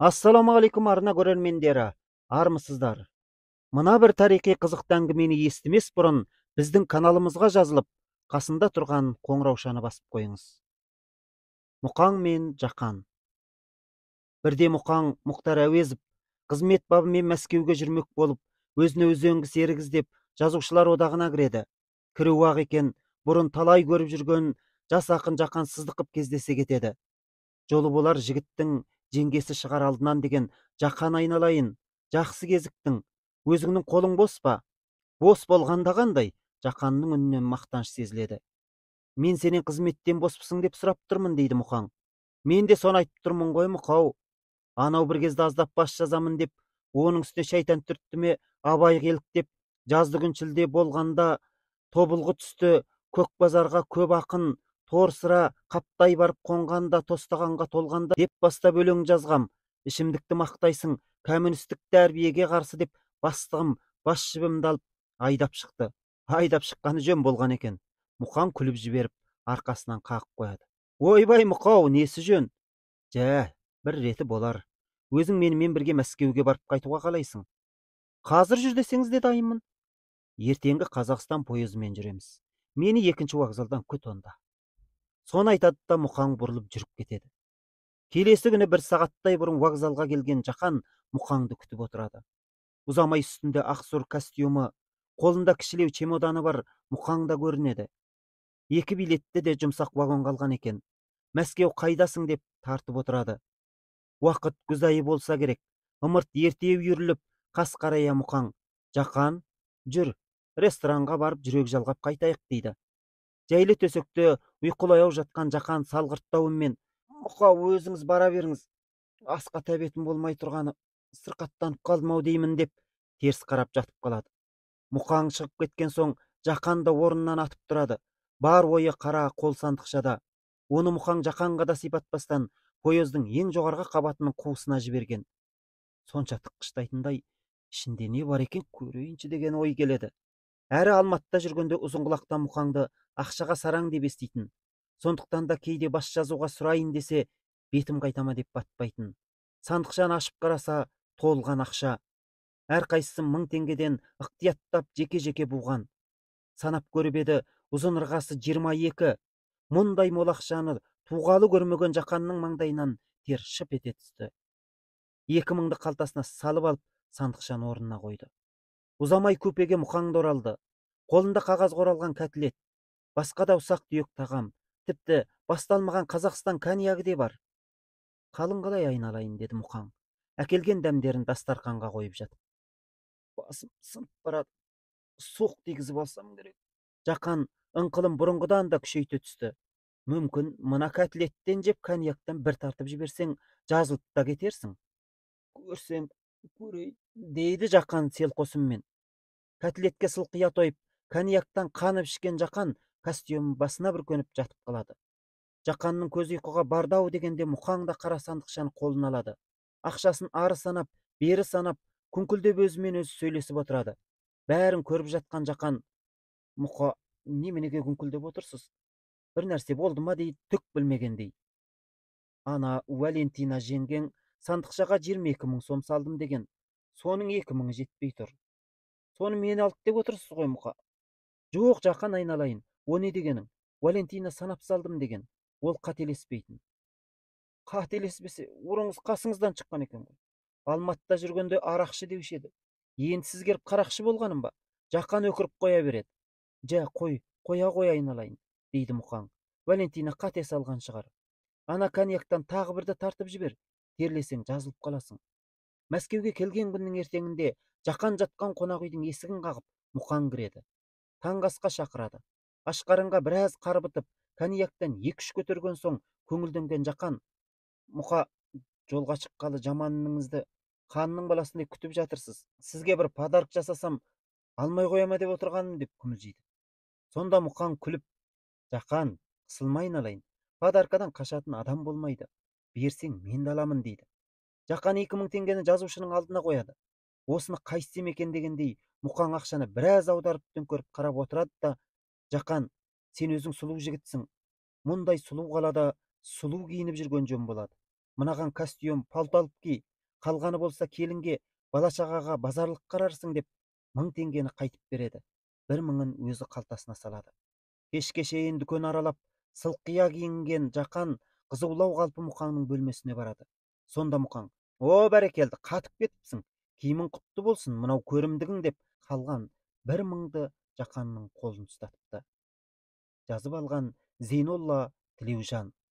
Ассаламағалейкум арна көрермендері, армысыздар. Мына бір тарихи қызықты әңгімені естімес бұрын біздің каналымызға жазылып, қасында тұрған қоңыраушаны басып қойыңыз. Мұқаң мен Жақан. Бірде Мұқаң Мұхтар Әуезов қызмет бабымен Мәскеуге жүрмек болып, өзіне үзеңгі серік іздеп жазушылар одағына кіреді. Кіруі ақ екен, бұрын талай көріп жүрген жас ақын Жақан Сыздықов кездесе кетеді. Жолы болар жігіттің жеңгесі шығар алдынан деген Жақан айналайын, жақсы кезіктің, өзіңнің қолың бос па? Бос болғанда қандай? Жақанның үнінен мақтаныш сезіледі. Мен сенен қызметтен боспысың деп сұрап тұрмын, дейді Мұқаң. Мен де соны айтып тұрмын ғой Мұқау. Анау бір кезде аздап бас жазамын деп, оның үстіне шайтан түрттіме абай келік деп, жазды күн шілде болғанда тобылғы түсті көк базарға көп ақын тор sıra қаптай барып қонғанда тостағанға толғанда деп бастап өлең жазғам. Ішімдікті мақтайсың, коммунистік тәрбиеге қарсы деп бастығым бас жібімді алып айдап шықты. Айдап шыққаны жөн болған екен. Мұқаң күліп жіберіп, арқасынан қағып қояды. Ойбай Мұқау, несі жөн? Бір реті болар. Өзің менімен бірге Мәскеуге барып қайтуға қалайсың? Қазір жүр десеңіз де дайынмын. Ертеңгі Қазақстан пойызымен жүреміз. Мені екінші вокзалдан күт онда. Соны айтады да Мұқаң бұрылып жүріп кетеді. Келесі күні бір сағаттай бұрын вокзалға келген Жақан Мұқаңды күтіп отырады. Ұзамай үстінде ақсұр костюмі, қолында кішілеу чемоданы бар Мұқаңда көрінеді. Екі билетті де жұмсақ вагонға алған екен. Мәскеу қайдасың деп тартып отырады. Уақыт күз айы болса керек. Ымырт ерте үйіріліп, қас қарая Мұқаң: Жақан, жүр, ресторанға барып жүрек жалғап қайтайық, дейді. Жайлы төсекте ұйқылаяу жатқан Жақан салғырттауымен: Мұқа, өзіңіз бара беріңіз, асқа тәбетім болмай тұрғаны, сырқаттанып қалдым-ау деймін деп, теріс қарап жатып қалады. Мұқаң шығып кеткен соң Жақан да орнынан атып тұрады. Бар ойы қара қол сандықшада. Оны Мұқаң Жақанға да сипатпастан поездың ең жоғарғы қабатының қуысына жіберген. Сонша тыққыштайтындай, ішінде не бар екен көрейінші деген ой келеді. Әрі Алматыда жүргенде Ұзынқұлақтан Мұқаңды ақшаға сараң деп еститін. Сондықтан да кейде бас жазуға сұрайын десе, бетім қайтама деп батпайтын. Сандықшаны ашып қараса, толған ақша. Әрқайсысы 1000 теңгеден ықтияттап жеке-жеке буған. Санап көріп еді, ұзын ырғасы 22. Мұндай мол ақшаны туғалы көрмеген Жақанның маңдайынан тер шып ете түсті. 2000-ді қалтасына салып алып, сандықшаны орнына қойды. Ұзамай купеге Мұқаң оралды. Қолында қағаз оралған кәтілет, басқа да ұсақ түйек тағам, тіпті басталмаған Қазақстан коньягі де бар. Қалың қалай айналайын, деді Мұқаң, әкелген дәмдерін дастарханға қойып жатып. Басым сынып барады, суық тигізіп алсам керек. Жақан ыңқылын бұрынғыдан да күшейте түсті. Мүмкін мына кәтілеттен жеп коньяктан бір тартып жіберсең, жазылып та кетерсің. Көрсем, көрей, дейді Жақан селқосыммен. Кәтілетке сылқия тойып, коньяктан қанып ішкен Жақан костюм басына бүркеніп жатып қалады. Жақанның көз ұйқыға бардау дегенде Мұқаң да қара сандықшаны қолына алады. Ақшасын ары санап, бері санап, күңкілдеп өзімен өзі сөйлесіп отырады. Бәрін көріп жатқан Жақан: Мұқа, неменеге күңкілдеп отырсыз? Бір нәрсе болды ма, дейді, түк білмегендей. Ана Валентина жеңгең сандықшаға 22 000 сом салдым деген. Соның 2000-і жетпей тұр. Соны мен алып деп отырсыз ғой Мұқа. Жоқ Жақан айналайын, о не дегенің? Валентина санап салдым деген. Ол қателеспейтін. Қателеспесе, орыңыз қасыңыздан шыққан екен ғой. Алматыда жүргенде арақшы деуші еді. Енді сіз келіп қарақшы болғаным ба? Жақан өкіріп қоя береді. Қоя айналайын, дейді Мұқаң. Валентина қате салған шығар. Ана коньяктан тағы бірді тартып жібер, терлесең жазылып қаласың. Мәскеуге келген күннің ертеңінде Жақан жатқан қонақ үйдің есігін қағып, Мұқаң кіреді. Таңғы асқа шақырады. Ашқарынға біраз қарбытып, коньяктан 2-3 көтерген соң көңілденген Жақан: Мұқа, жолға шыққалы жаманыңызды ханның баласындай күтіп жатырсыз. Сізге бір подарок жасасам, алмай қояма деп отырғаным, деп күмілжиді. Сонда Мұқаң күліп: Жақан, қысылмай айналайын, подаркадан қашатын адам болмайды. Берсең мен де аламын, дейді. Жақан 2000 теңгені жазушының алдына қояды. Осыны қайсым екен дегендей, Мұқаң ақшаны біраз аударып төңкеріп қарап отырады да: Жақан, сен өзің сұлу жігітсің. Мұндай сұлу қалада сұлу киініп жүрген жөн болады. мынаған костюм пальто алып ки, қалғаны болса келінге бала шағаға базарлық қарарсың деп 1000 теңгені қайтып береді. 1000-ын өзі қалтасына салады. Кешке шейін дүкен аралап, сылқия киінген Жақан қызулау қалпы Мұқаңның бөлмесіне барады. Сонда Мұқаң: "О, бәрекелді, қатып кетіпсің. Киімің құтты болсын, мынау көрімдігің" деп қалған 1000-ды Жақанның қолын ұстатыпты. Жазып алған Зейнолла Тілеужан.